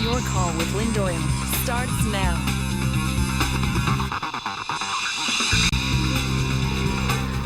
Your Call with Lynn Doyle starts now.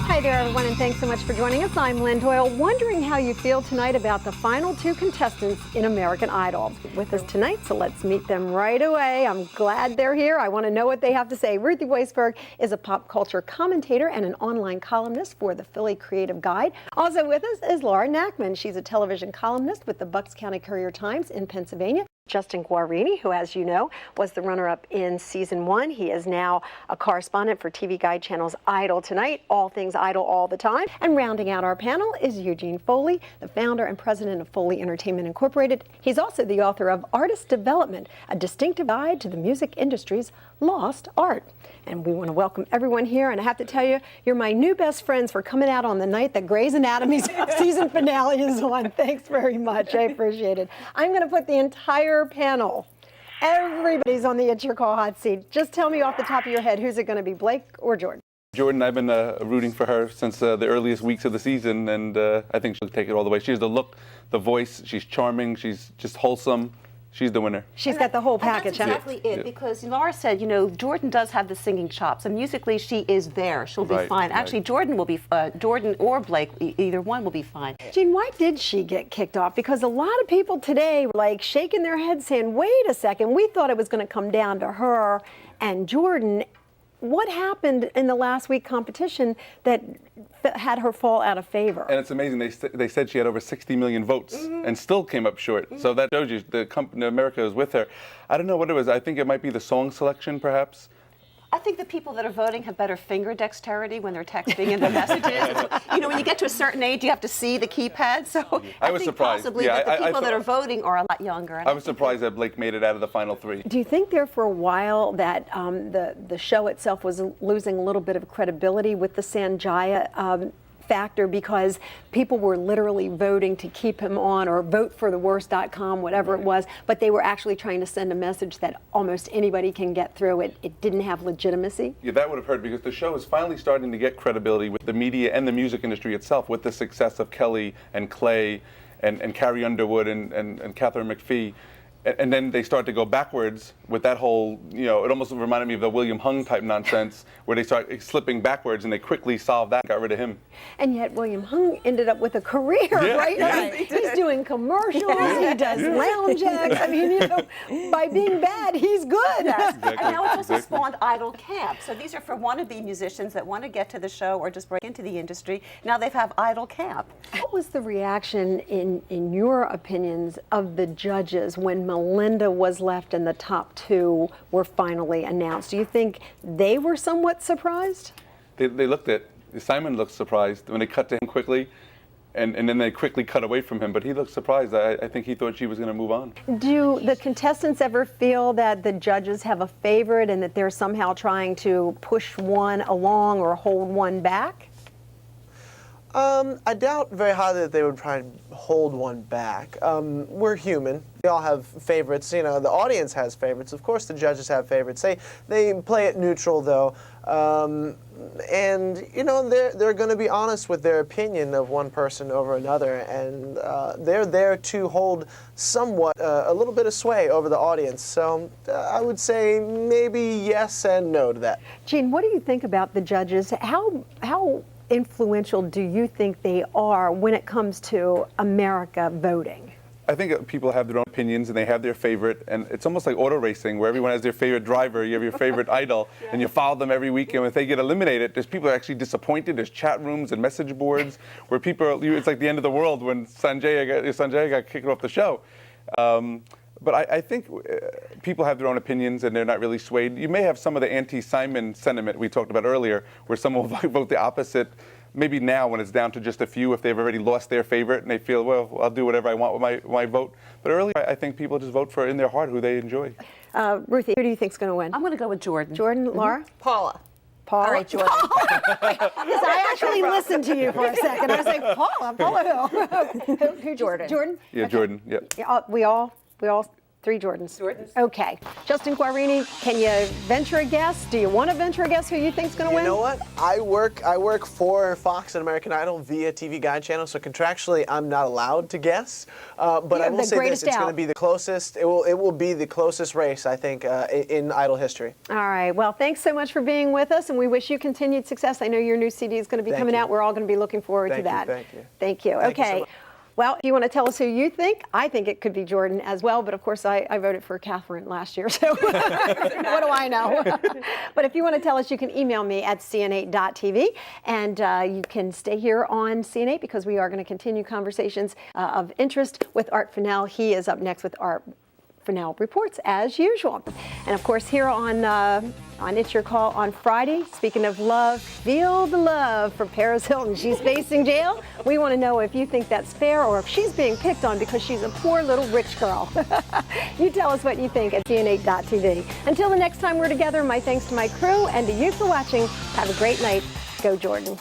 Hi there, everyone, and thanks so much for joining us. I'm Lynn Doyle, wondering how you feel tonight about the final two contestants in American Idol. With us tonight, so let's meet them right away. I'm glad they're here. I want to know what they have to say. Ruthie Weisberg is a pop culture commentator and an online columnist for the Philly Creative Guide. Also with us is Laura Nachman. She's a television columnist with the Bucks County Courier-Times in Pennsylvania. Justin Guarini, who, as you know, was the runner-up in season 1. He is now a correspondent for TV Guide Channel's Idol Tonight, all things Idol all the time. And rounding out our panel is Eugene Foley, the founder and president of Foley Entertainment Incorporated. He's also the author of Artist Development, a distinctive guide to the music industry's lost art. And we want to welcome everyone here. And I have to tell you, you're my new best friends for coming out on the night that Grey's Anatomy's season finale is on. Thanks very much. I appreciate it. I'm going to put the entire panel, everybody's on the It's Your Call hot seat. Just tell me off the top of your head, who's it going to be, Blake or Jordan? Jordan, I've been rooting for her since the earliest weeks of the season, and I think she'll take it all the way. She has the look, the voice, she's charming, she's just wholesome. She's the winner. She's got the whole package. That's exactly it, because Laura said, you know, Jordan does have the singing chops, and musically she is there. She'll be fine. Actually, Jordan will be, Jordan or Blake, either one will be fine. Gene, why did she get kicked off? Because a lot of people today were like shaking their heads saying, wait a second, we thought it was going to come down to her and Jordan. What happened in the last week competition that had her fall out of favor? And it's amazing. They said she had over 60 million votes and still came up short. So that shows you the company, America is with her. I don't know what it was. I think it might be the song selection, perhaps. I think the people that are voting have better finger dexterity when they're texting in the messages. You know, when you get to a certain age, you have to see the keypad. So I was think surprised. Possibly that the people that are voting are a lot younger. I was surprised that Blake made it out of the final 3. Do you think there for a while that the show itself was losing a little bit of credibility with the Sanjaya factor, because people were literally voting to keep him on, or votefortheworst.com, whatever it was, but they were actually trying to send a message that almost anybody can get through it. It didn't have legitimacy. Yeah, that would have hurt, because the show is finally starting to get credibility with the media and the music industry itself, with the success of Kelly and Clay and Carrie Underwood and Catherine McPhee. And then they start to go backwards with that whole, you know, it almost reminded me of the William Hung type nonsense, where they start slipping backwards, and they quickly solved that, got rid of him. And yet William Hung ended up with a career, right? Yeah. He's doing commercials, he does lounge acts. I mean, you know, by being bad, he's good. Yes. Exactly. And now it's also spawned Idol Camp. So these are for wannabe musicians that want to get to the show or just break into the industry. Now they have Idol Camp. What was the reaction, in your opinions, of the judges when Melinda was left and the top 2 were finally announced? Do you think they were somewhat surprised? They looked at, Simon looked surprised when they cut to him quickly, and then they quickly cut away from him, but he looked surprised. I think he thought she was going to move on. Do the contestants ever feel that the judges have a favorite and that they're somehow trying to push one along or hold one back? I doubt very highly that they would try and hold one back. We're human. We all have favorites. You know, the audience has favorites. Of course, the judges have favorites. They play it neutral, though. And, you know, they're going to be honest with their opinion of one person over another. And they're there to hold somewhat a little bit of sway over the audience. So I would say maybe yes and no to that. Gene, what do you think about the judges? How influential do you think they are when it comes to America voting? I think people have their own opinions, and they have their favorite, and it's almost like auto racing, where everyone has their favorite driver, you have your favorite idol, and you follow them every week, and if they get eliminated, there's people actually disappointed. There's chat rooms and message boards where people, it's like the end of the world when Sanjaya got kicked off the show. But I think people have their own opinions, and they're not really swayed. You may have some of the anti-Simon sentiment we talked about earlier, where some will vote the opposite. Maybe now, when it's down to just a few, if they've already lost their favorite and they feel, well, I'll do whatever I want with my vote. But earlier, I think people just vote for in their heart who they enjoy. Ruthie, who do you think's going to win? I'm going to go with Jordan. Jordan, Laura? Paula. Paula? All right, Jordan. Yes, I actually listened to you for a second. I was like, Paula who? Who, Jordan? Jordan? Yeah, Okay. Jordan, yeah. Yeah, we all Three Jordans. Jordans. Okay. Justin Guarini, can you venture a guess? Do you want to venture a guess who you think's going to win? You know what? I work for Fox and American Idol via TV Guide channel, so contractually I'm not allowed to guess. But I will say this: it's going to be the closest. It will be the closest race, I think, in Idol history. All right. Well, thanks so much for being with us, and we wish you continued success. I know your new CD is going to be coming out. We're all going to be looking forward to that. Thank you. Thank you. Thank you Okay. so much. Well, if you want to tell us who you think, I think it could be Jordan as well. But of course, I voted for Catherine last year, so what do I know? But if you want to tell us, you can email me at cn8.tv, and you can stay here on CN8 because we are going to continue conversations of interest with Art Fennell. He is up next with Art Fennell Reports as usual. And of course, here on It's Your Call on Friday, speaking of love, feel the love for Paris Hilton. She's facing jail. We want to know if you think that's fair or if she's being picked on because she's a poor little rich girl. You tell us what you think at cn8.tv. Until the next time we're together, my thanks to my crew and to you for watching. Have a great night. Go Jordan.